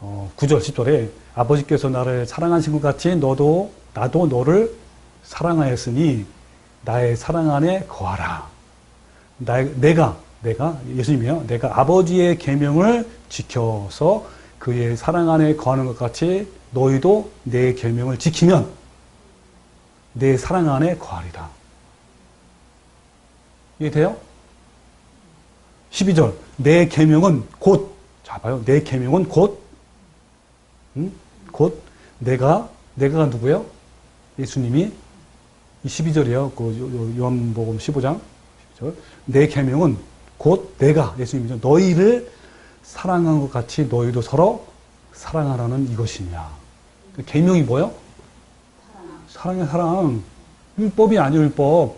9절 10절에 아버지께서 나를 사랑하신 것 같이 나도 너를 사랑하였으니 나의 사랑 안에 거하라. 내가 예수님이요. 내가 아버지의 계명을 지켜서 그의 사랑 안에 거하는 것 같이 너희도 내 계명을 지키면 내 사랑 안에 거하리라. 이해돼요? 12절 내 계명은 곧, 자 봐요. 내 계명은 곧 내가 누구예요? 예수님이 이 12절이에요. 그 요한복음 15장 12절. 내 계명은 곧 내가 예수님이죠. 너희를 사랑한 것 같이 너희도 서로 사랑하라는 이것이냐. 계명이 뭐예요? 사랑의 사랑. 율법이 아니에요, 율법.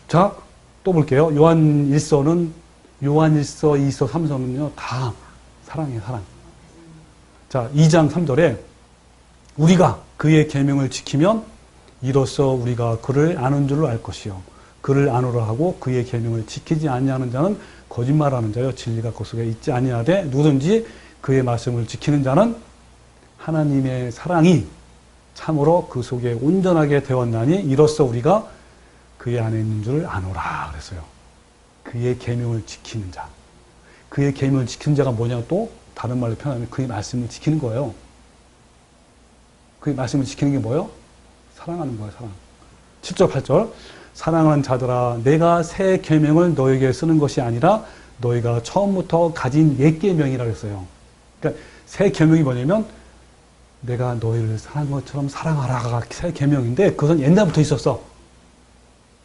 자, 또 볼게요. 요한일서, 2서, 3서는요, 다 사랑이에요, 사랑. 자, 2장 3절에 우리가 그의 계명을 지키면 이로써 우리가 그를 아는 줄로 알 것이요. 그를 아노라 하고 그의 계명을 지키지 아니하는 자는 거짓말하는 자여 진리가 그 속에 있지 아니하되 누구든지 그의 말씀을 지키는 자는 하나님의 사랑이 참으로 그 속에 온전하게 되었나니 이로써 우리가 그의 안에 있는 줄 아노라 그랬어요. 그의 계명을 지키는 자. 그의 계명을 지키는 자가 뭐냐 또 다른 말로 표현하면 그의 말씀을 지키는 거예요. 그의 말씀을 지키는 게 뭐예요? 사랑하는 거예요. 사랑. 7절 8절 사랑하는 자들아 내가 새 계명을 너에게 쓰는 것이 아니라 너희가 처음부터 가진 옛 계명이라 그랬어요. 그러니까 새 계명이 뭐냐면 내가 너희를 사랑한 것처럼 사랑하라가 새 계명인데 그것은 옛날부터 있었어.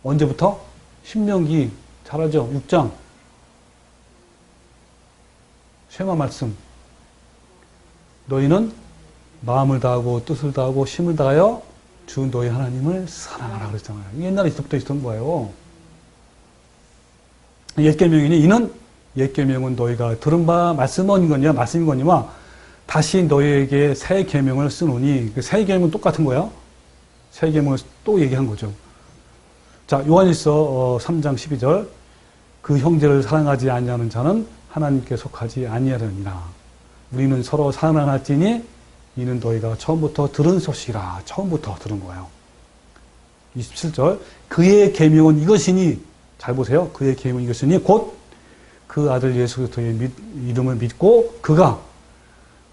언제부터? 신명기 잘 알죠? 6장 쉐마 말씀 너희는 마음을 다하고 뜻을 다하고 힘을 다하여 주 너희 하나님을 사랑하라 그랬잖아요. 옛날에 있었부터 있었던 거예요. 옛 계명이니 이는 옛 계명은 너희가 들은 바 말씀인 거냐 말씀인 거니와 다시 너희에게 새 계명을 쓰노니 그 새 계명은 똑같은 거야. 새 계명을 또 얘기한 거죠. 자 요한일서 3장 12절 그 형제를 사랑하지 아니하는 자는 하나님께 속하지 아니하려니라. 우리는 서로 사랑할지니 이는 너희가 처음부터 들은 소식이라. 처음부터 들은 거예요. 27절 그의 계명은 이것이니 잘 보세요. 그의 계명은 이것이니 곧 그 아들 예수 그리스도의 이름을 믿고 그가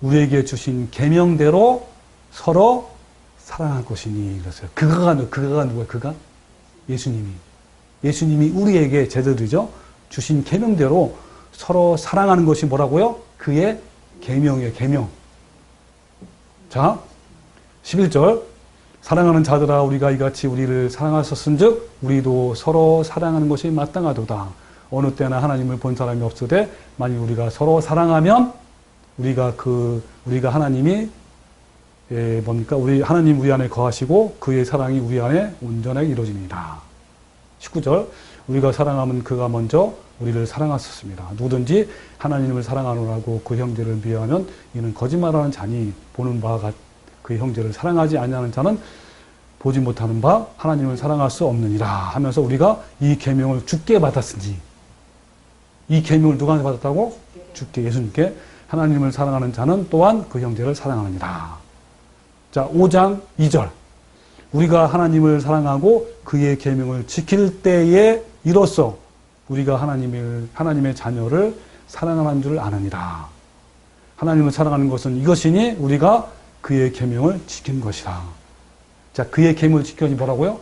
우리에게 주신 계명대로 서로 사랑할 것이니 그랬어요. 그가 누구예요? 그가? 예수님이 우리에게 제자들이죠. 주신 계명대로 서로 사랑하는 것이 뭐라고요? 그의 계명이에요. 계명. 자 11절 사랑하는 자들아 우리가 이같이 우리를 사랑하셨은즉 우리도 서로 사랑하는 것이 마땅하도다. 어느 때나 하나님을 본 사람이 없으되 만일 우리가 서로 사랑하면 우리가 하나님이 우리 하나님 우리 안에 거하시고 그의 사랑이 우리 안에 온전하게 이루어집니다. 19절 우리가 사랑하면 그가 먼저 우리를 사랑하셨습니다. 누구든지 하나님을 사랑하노라고 그 형제를 미워하면 이는 거짓말하는 자니 보는 바가 그 형제를 사랑하지 아니하는 자는 보지 못하는 바 하나님을 사랑할 수 없느니라 하면서 우리가 이 계명을 주께 받았으니 이 계명을 누구한테 받았다고? 주께 예수님께 하나님을 사랑하는 자는 또한 그 형제를 사랑하느니라. 자 5장 2절 우리가 하나님을 사랑하고 그의 계명을 지킬 때에 이로써 우리가 하나님의 자녀를 사랑하는 줄 아느니라. 하나님을 사랑하는 것은 이것이니 우리가 그의 계명을 지킨 것이라. 자, 그의 계명을 지켜니 뭐라고요?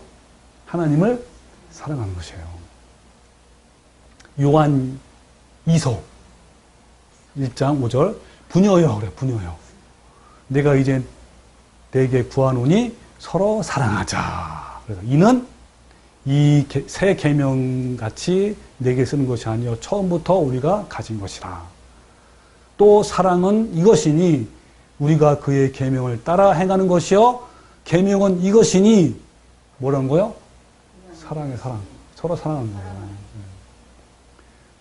하나님을 사랑하는 것이에요. 요한 2서 1장 5절 부녀여 그래 부녀여 내가 이제 내게 구하노니 서로 사랑하자. 그래서 이는 이 새 계명같이 내게 쓰는 것이 아니요 처음부터 우리가 가진 것이라. 또 사랑은 이것이니 우리가 그의 계명을 따라 행하는 것이요 계명은 이것이니 뭐라는 거요? 사랑의 사랑. 서로 사랑하는 거예요.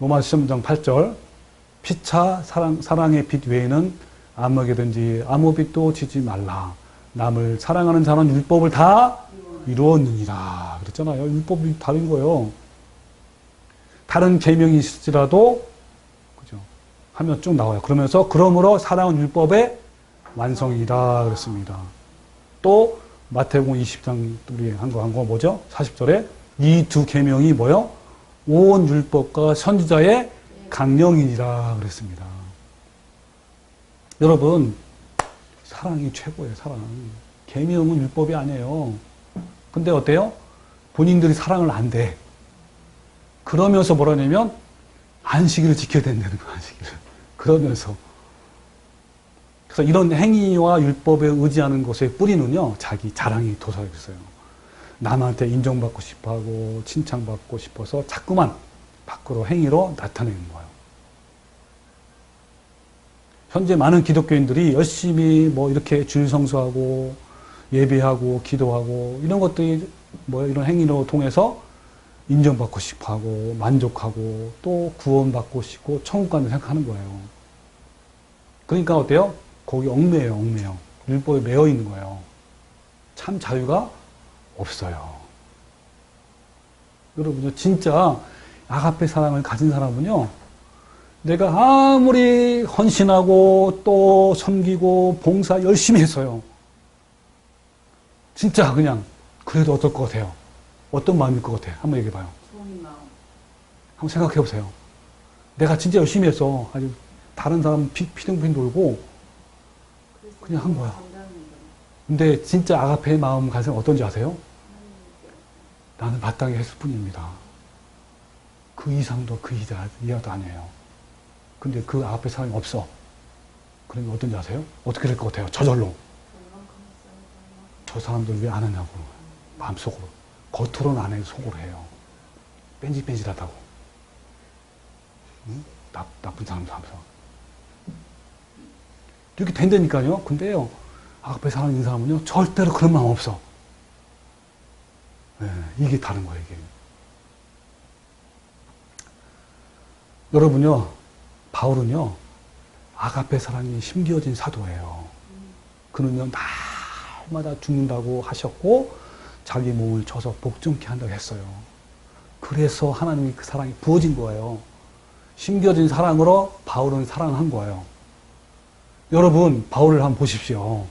로마서 10장 8절 피차 사랑의 빛 외에는 아무에게든지 아무 빛도 지지 말라. 남을 사랑하는 자는 율법을 다 이루었느니라. 그랬잖아요. 율법이 다른 거예요. 다른 계명이 있을지라도 그죠? 하면 쭉 나와요. 그러면서 그러므로 사랑은 율법의 완성이다 그랬습니다. 또 마태복음 20장 우리 한 거 뭐죠? 40절에 이 두 계명이 뭐요? 온 율법과 선지자의 강령이니라 그랬습니다. 여러분 사랑이 최고예요. 사랑. 계명은 율법이 아니에요. 근데 어때요? 본인들이 사랑을 안 돼. 그러면서 뭐라냐면 안식일을 지켜야 된다는 거야. 안식일을. 그러면서 그래서 이런 행위와 율법에 의지하는 것의 뿌리는요 자기 자랑이 도사리고 있어요. 남한테 인정받고 싶어하고 칭찬받고 싶어서 자꾸만 밖으로 행위로 나타내는 거예요. 현재 많은 기독교인들이 열심히 뭐 이렇게 주일 성수하고 예배하고 기도하고 이런 것들이 뭐 이런 행위로 통해서 인정받고 싶어하고 만족하고 또 구원받고 싶고 천국 가는 생각하는 거예요. 그러니까 어때요? 거기 얽매여. 율법에 매여 있는 거예요. 참 자유가 없어요. 여러분 진짜 아가페 사랑을 가진 사람은요, 내가 아무리 헌신하고 또 섬기고 봉사 열심히 했어요. 진짜 그냥 그래도 어떨 것 같아요? 어떤 마음일 것 같아요? 한번 얘기해봐요. 좋은 마음. 한번 생각해보세요. 내가 진짜 열심히 했어. 아주 다른 사람 피둥피둥 돌고 그냥 한 거야. 근데 진짜 아가페의 마음 가슴 어떤지 아세요? 나는 마땅히 했을 뿐입니다. 그 이상도 그 이하도 아니에요. 근데 그 아가페 사랑이 없어. 그러면 어떤지 아세요? 어떻게 될 것 같아요? 저절로. 저 사람들 왜 안 하냐고. 마음속으로. 겉으로는 안 해요. 속으로 해요. 뺀질뺀질하다고. 응? 나쁜 사람 하면서. 이렇게 된다니까요. 근데요, 아가페 사랑 있는 사람은요, 절대로 그런 마음 없어. 네, 이게 다른 거예요, 이게. 여러분요, 바울은요, 아가페 사랑이 심겨진 사도예요. 그는요, 날마다 죽는다고 하셨고, 자기 몸을 쳐서 복종케 한다고 했어요. 그래서 하나님이 그 사랑이 부어진 거예요. 심겨진 사랑으로 바울은 사랑한 거예요. 여러분, 바울을 한번 보십시오.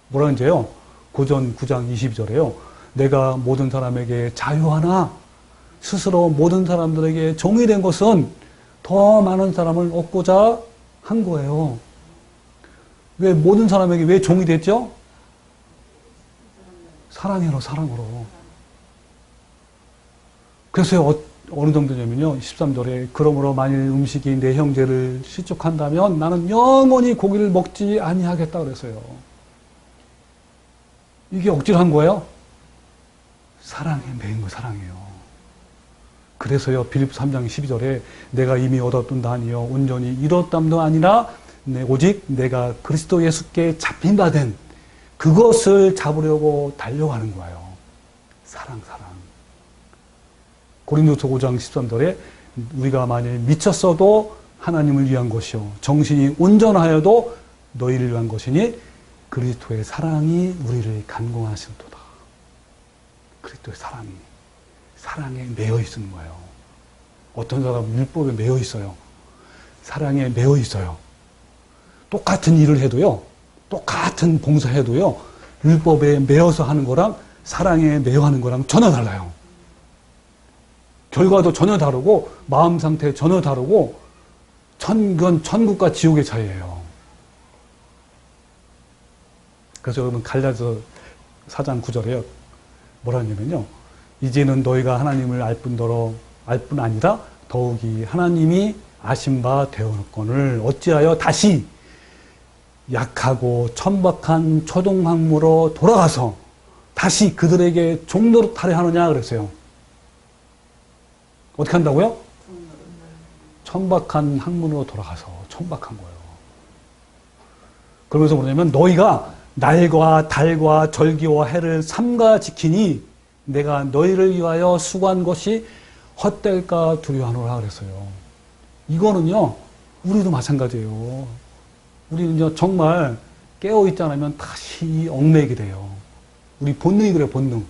뭐라 그러는지요? 고전 9장 22절에요. 내가 모든 사람에게 자유하나 스스로 모든 사람들에게 종이 된 것은 더 많은 사람을 얻고자 한 거예요. 왜 모든 사람에게 왜 종이 됐죠? 사랑으로. 그래서 어느 정도냐면요. 13절에 그러므로 만일 음식이 내 형제를 실족한다면 나는 영원히 고기를 먹지 아니하겠다 그랬어요. 이게 억지로 한 거예요? 사랑에 매인 거 사랑이에요. 그래서요. 빌립보 3장 12절에 내가 이미 얻었던 다 아니요 온전히 이뤘담도 아니라 오직 내가 그리스도 예수께 잡힌 바 된 그것을 잡으려고 달려가는 거예요. 사랑. 고린도서 5장 13절에 우리가 만일 미쳤어도 하나님을 위한 것이요 정신이 온전하여도 너희를 위한 것이니 그리스도의 사랑이 우리를 간공하시도다. 그리스도의 사랑에 매여 있는 거예요. 어떤 사람은 율법에 매여 있어요. 사랑에 매여 있어요. 똑같은 일을 해도요, 똑같은 봉사해도요, 율법에 매여서 하는 거랑 사랑에 매여 하는 거랑 전혀 달라요. 결과도 전혀 다르고 마음 상태 전혀 다르고 천국과 지옥의 차이예요. 그래서 여러분 갈라디아서 4장 9절에요. 뭐라 하냐면요. 이제는 너희가 하나님을 알 뿐 아니라 더욱이 하나님이 아신 바 되었거늘 어찌하여 다시 약하고 천박한 초동학무로 돌아가서 다시 그들에게 종노릇 하려 하느냐 그랬어요. 어떻게 한다고요? 천박한 학문으로 돌아가서 천박한 거예요. 그러면서 뭐냐면 너희가 날과 달과 절기와 해를 삼가 지키니 내가 너희를 위하여 수고한 것이 헛될까 두려워하노라 그랬어요. 이거는요, 우리도 마찬가지예요. 우리는 정말 깨어있지 않으면 다시 얽매이게 돼요. 우리 본능이 그래요, 본능.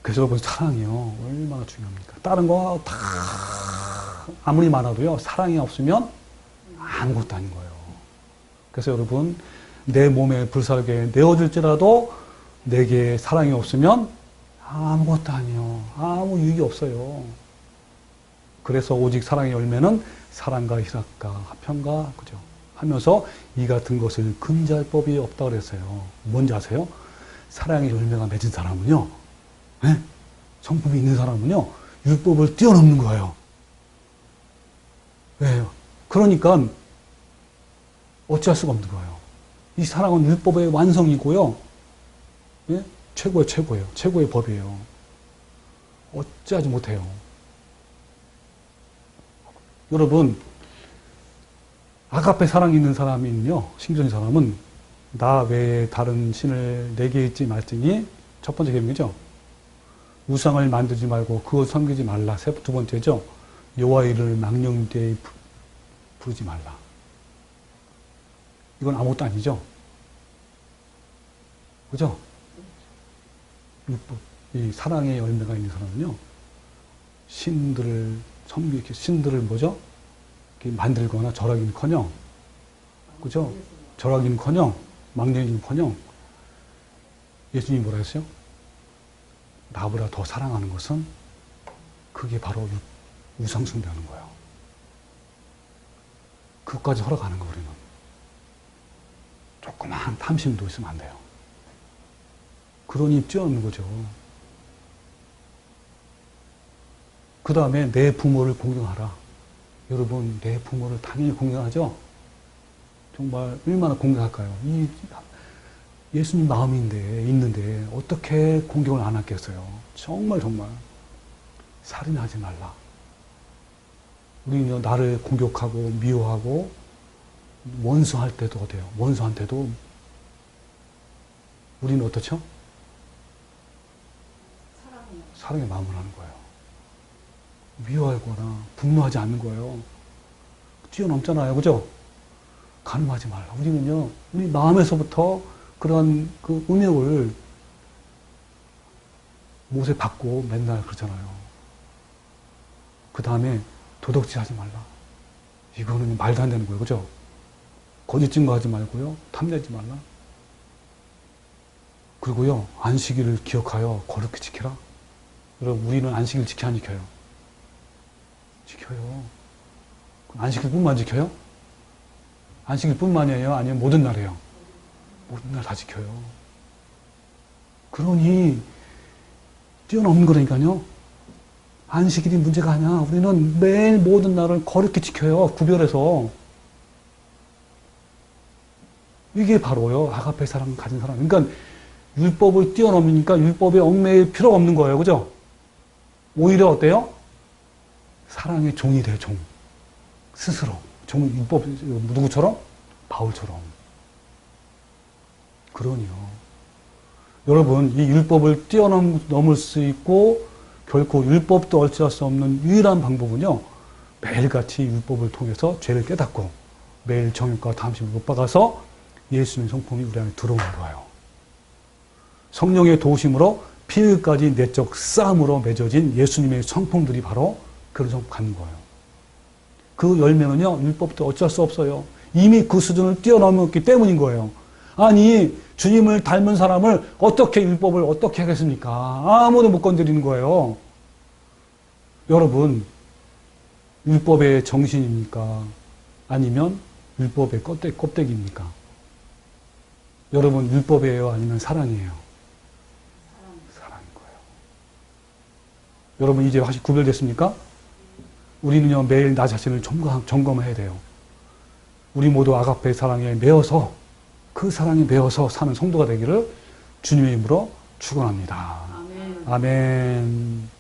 그래서 여러분, 사랑이요. 얼마나 중요합니까? 다른 거 다 아무리 많아도요, 사랑이 없으면 아무것도 아닌 거예요. 그래서 여러분, 내 몸에 불살게 내어줄지라도 내게 사랑이 없으면 아무것도 아니에요. 아무 유익이 없어요. 그래서 오직 사랑의 열매는 사랑과 희락과 화평과 그죠? 하면서 이 같은 것을 금지할 법이 없다 그랬어요. 뭔지 아세요? 사랑의 열매가 맺은 사람은요, 네? 성품이 있는 사람은요, 율법을 뛰어넘는 거예요. 왜요? 그러니까 어찌할 수가 없는 거예요. 이 사랑은 율법의 완성이고요, 예? 최고예요. 최고의 법이에요. 어찌하지 못해요. 여러분, 아가페 사랑이 있는 사람은요, 신경적인 사람은 나 외에 다른 신을 내게 있지 말지니 첫 번째 계명이죠. 우상을 만들지 말고 그것 섬기지 말라. 두 번째죠. 여호와의 이름을 망령되이 부르지 말라. 이건 아무것도 아니죠. 그죠? 율법. 이 사랑의 열매가 있는 사람은요, 신들을 이렇게 신들을 뭐죠? 이렇게 만들거나 절하기는커녕, 그죠? 절하기는커녕, 망령이는커녕, 예수님이 뭐라 했어요? 나보다 더 사랑하는 것은 그게 바로 우상숭배하는 거예요. 그것까지 허락하는 거 우리는. 조그만 탐심도 있으면 안 돼요. 그러니 뛰어넘는 거죠. 그 다음에 내 부모를 공경하라. 여러분, 내 부모를 당연히 공경하죠? 정말 얼마나 공경할까요? 이 예수님 마음인데, 있는데, 어떻게 공경을 안 하겠어요? 정말. 살인하지 말라. 우리는 나를 공격하고, 미워하고, 원수할 때도 어때요? 원수한테도 우리는 어떻죠? 사랑의 마음을 하는 거예요. 미워하거나 분노하지 않는 거예요. 뛰어넘잖아요. 그죠? 간음하지 말라. 우리는요, 우리 마음에서부터 그러한 그 음욕을 못에 받고 맨날 그러잖아요. 그 다음에 도덕질 하지 말라. 이거는 말도 안 되는 거예요. 그죠? 거짓 증거하지 말고요. 탐내지 말라. 그리고요, 안식일을 기억하여 거룩히 지켜라. 여러분, 우리는 안식일 지켜 안 지켜요? 지켜요. 안식일뿐만 지켜요? 안식일뿐만이에요? 아니면 모든 날이에요? 모든 날 다 지켜요. 그러니 뛰어넘는 거라니까요. 안식일이 문제가 아니야. 우리는 매일 모든 날을 거룩히 지켜요. 구별해서. 이게 바로요, 아가페 사랑 가진 사람. 그러니까 율법을 뛰어넘으니까 율법에 얽매일 필요가 없는 거예요. 그죠? 오히려 어때요? 사랑의 종이 돼, 종. 스스로. 율법, 누구처럼? 바울처럼. 그러니요. 여러분, 이 율법을 뛰어넘을 수 있고, 결코 율법도 어찌할 수 없는 유일한 방법은요, 매일같이 율법을 통해서 죄를 깨닫고, 매일 정욕과 탐심을 못 박아서 예수님의 성품이 우리 안에 들어오는 거예요. 성령의 도우심으로 피흘까지 내적 싸움으로 맺어진 예수님의 성품들이 바로 그런 성품 갖는 거예요. 그 열매는요, 율법도 어쩔 수 없어요. 이미 그 수준을 뛰어넘었기 때문인 거예요. 아니, 주님을 닮은 사람을 어떻게 율법을 어떻게 하겠습니까? 아무도 못 건드리는 거예요. 여러분, 율법의 정신입니까? 아니면 율법의 껍데기입니까? 여러분, 율법이에요? 아니면 사랑이에요? 사랑인 거예요. 여러분, 이제 다시 구별됐습니까? 우리는요, 매일 나 자신을 점검해야 돼요. 우리 모두 아가페 사랑에 매어서, 그 사랑에 매어서 사는 성도가 되기를 주님의 이름으로 축원합니다. 아멘. 아멘.